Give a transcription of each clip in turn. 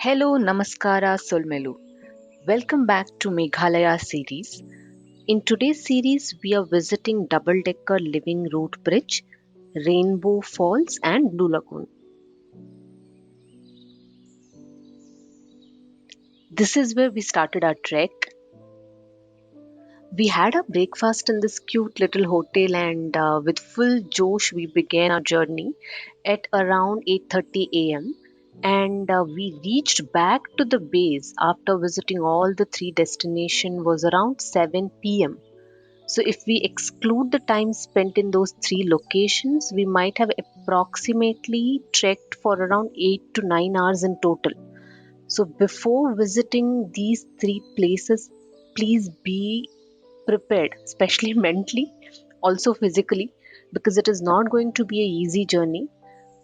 Hello, Namaskara, Solmelu. Welcome back to Meghalaya series. In today's series, we are visiting double decker living root bridge, Rainbow Falls, and Blue Lagoon. This is where we started our trek. We had our breakfast in this cute little hotel, and with full josh, we began our journey at around 8:30 a.m. And we reached back to the base after visiting all the three destinations was around 7 p.m. So, if we exclude the time spent in those three locations, we might have approximately trekked for around 8 to 9 hours in total. So, before visiting these three places, please be prepared, especially mentally, also physically, because it is not going to be a easy journey.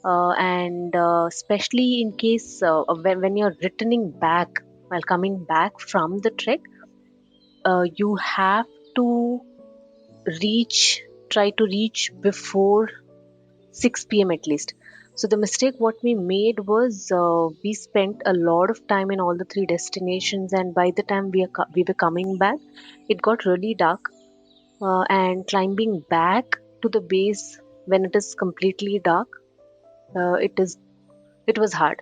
And especially in case when you're returning back while coming back from the trek, you have to reach try to reach before 6 p.m. at least. So the mistake what we made was we spent a lot of time in all the three destinations, and by the time we were coming back, it got really dark. And climbing back to the base when it is completely dark, it was hard.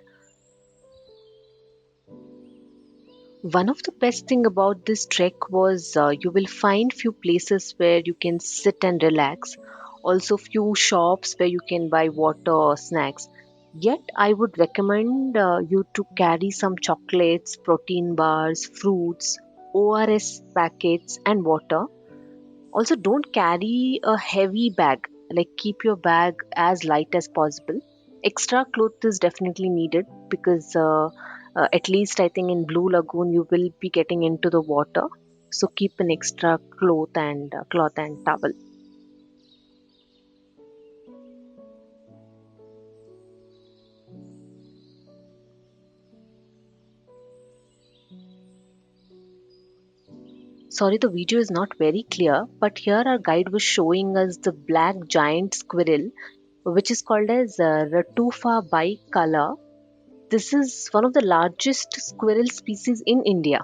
One of the best thing about this trek was you will find few places where you can sit and relax. Also few shops where you can buy water or snacks. Yet I would recommend you to carry some chocolates, protein bars, fruits, ORS packets and water. Also don't carry a heavy bag. Like keep your bag as light as possible. Extra clothes is definitely needed because at least I think in Blue Lagoon you will be getting into the water. So keep an extra cloth and towel. Sorry, the video is not very clear, but here our guide was showing us the black giant squirrel, which is called as Ratufa bicolor. This is one of the largest squirrel species in India.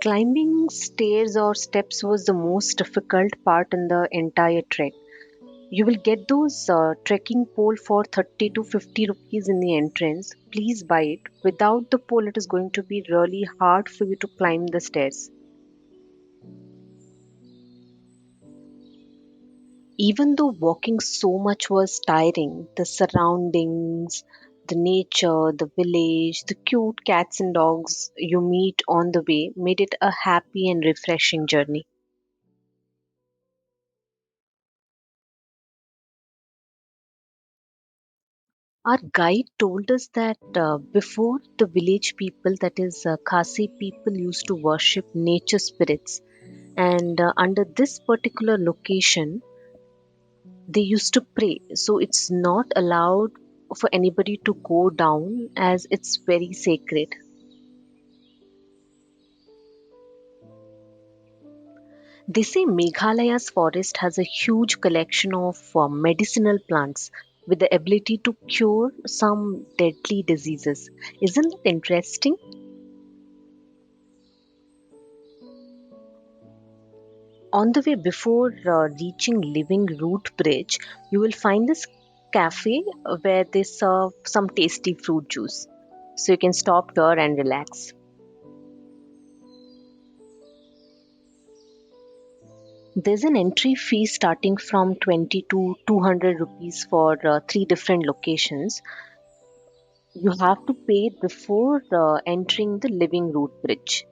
Climbing stairs or steps was the most difficult part in the entire trek. You will get those trekking pole for 30 to 50 rupees in the entrance. Please buy it. Without the pole, it is going to be really hard for you to climb the stairs. Even though walking so much was tiring, the surroundings, the nature, the village, the cute cats and dogs you meet on the way made it a happy and refreshing journey. Our guide told us that before the village people, that is Khasi people, used to worship nature spirits, and under this particular location, they used to pray. So it's not allowed for anybody to go down as it's very sacred. They say Meghalaya's forest has a huge collection of medicinal plants with the ability to cure some deadly diseases. Isn't that interesting? On the way before reaching Living Root Bridge, you will find this cafe where they serve some tasty fruit juice. So you can stop here and relax. There's an entry fee starting from 20 to 200 rupees for three different locations. You have to pay it before entering the Living Root Bridge.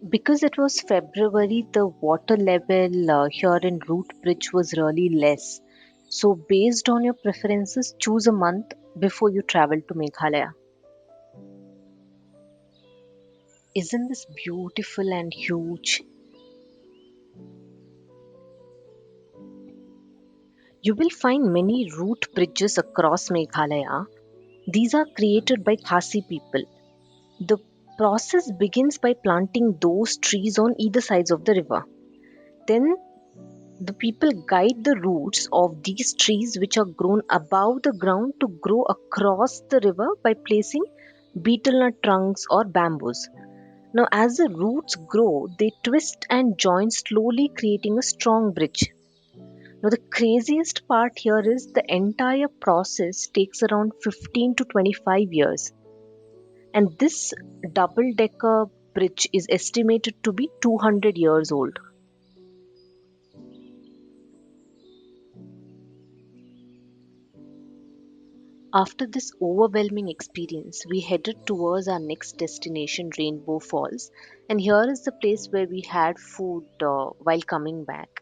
Because it was February, the water level here in Root Bridge was really less. So, based on your preferences, choose a month before you travel to Meghalaya. Isn't this beautiful and huge? You will find many root bridges across Meghalaya. These are created by Khasi people. The process begins by planting those trees on either sides of the river. Then the people guide the roots of these trees, which are grown above the ground, to grow across the river by placing betel nut trunks or bamboos. Now, as the roots grow, they twist and join slowly, creating a strong bridge. Now, the craziest part here is the entire process takes around 15 to 25 years, and this double decker bridge is estimated to be 200 years old. After this overwhelming experience, we headed towards our next destination, Rainbow Falls, and here is the place where we had food while coming back.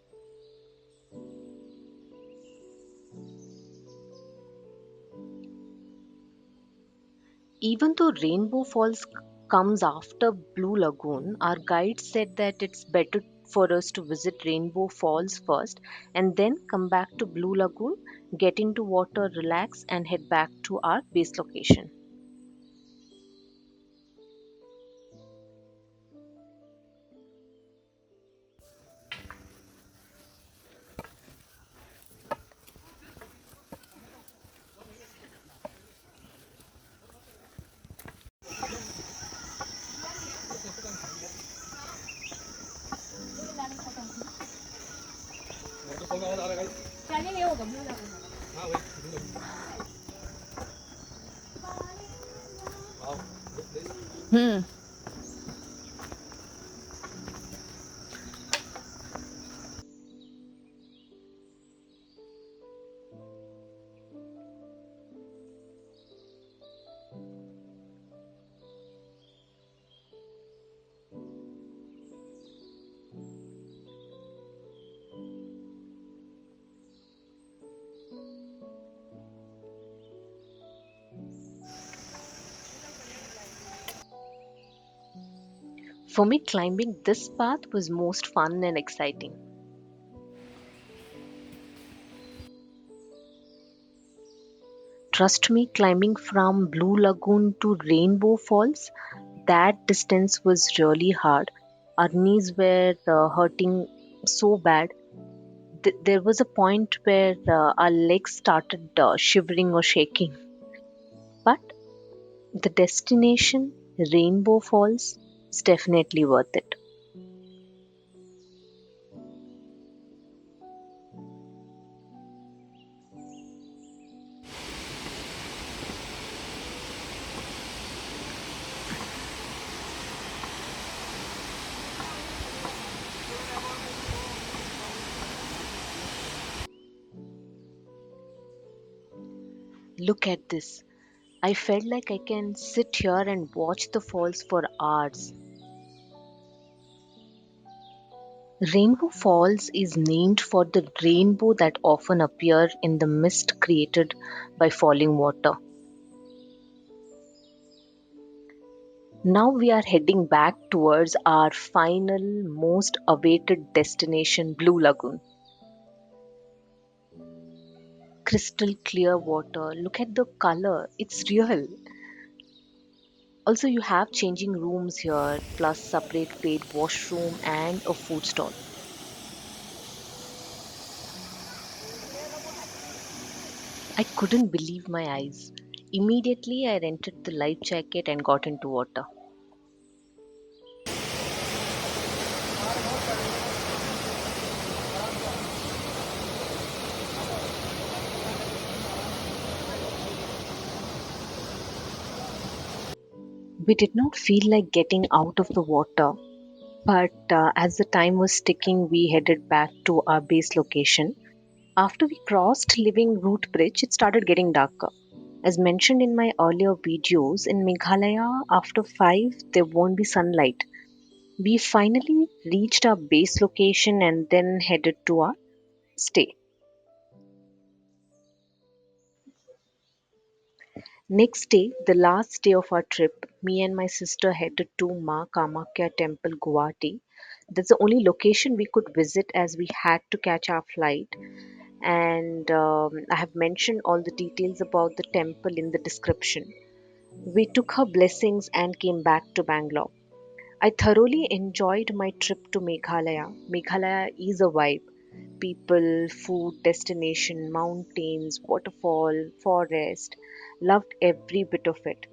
Even though Rainbow Falls comes after Blue Lagoon, our guide said that it's better for us to visit Rainbow Falls first and then come back to Blue Lagoon, get into water, relax, and head back to our base location. Hmm. For me, climbing this path was most fun and exciting. Trust me, climbing from Blue Lagoon to Rainbow Falls, that distance was really hard. Our knees were hurting so bad. There was a point where our legs started shivering or shaking. But the destination, Rainbow Falls, is definitely worth it. Look at this. I felt like I can sit here and watch the falls for hours. Rainbow Falls is named for the rainbow that often appear in the mist created by falling water. Now we are heading back towards our final, most awaited destination, Blue Lagoon. Crystal clear water. Look at the color. It's real. Also, you have changing rooms here, plus separate paid washroom and a food stall. I couldn't believe my eyes. Immediately, I rented the life jacket and got into water. We did not feel like getting out of the water, but as the time was ticking, we headed back to our base location. After we crossed Living Root Bridge, it started getting darker. As mentioned in my earlier videos, in Meghalaya, after 5, there won't be sunlight. We finally reached our base location and then headed to our stay. Next day, the last day of our trip, me and my sister headed to Ma Kamakya Temple, Guwahati. That's the only location we could visit as we had to catch our flight. and I have mentioned all the details about the temple in the description. We took her blessings and came back to Bangalore. I thoroughly enjoyed my trip to Meghalaya. Meghalaya is a vibe. People, food, destination, mountains, waterfall, forest. Loved every bit of it.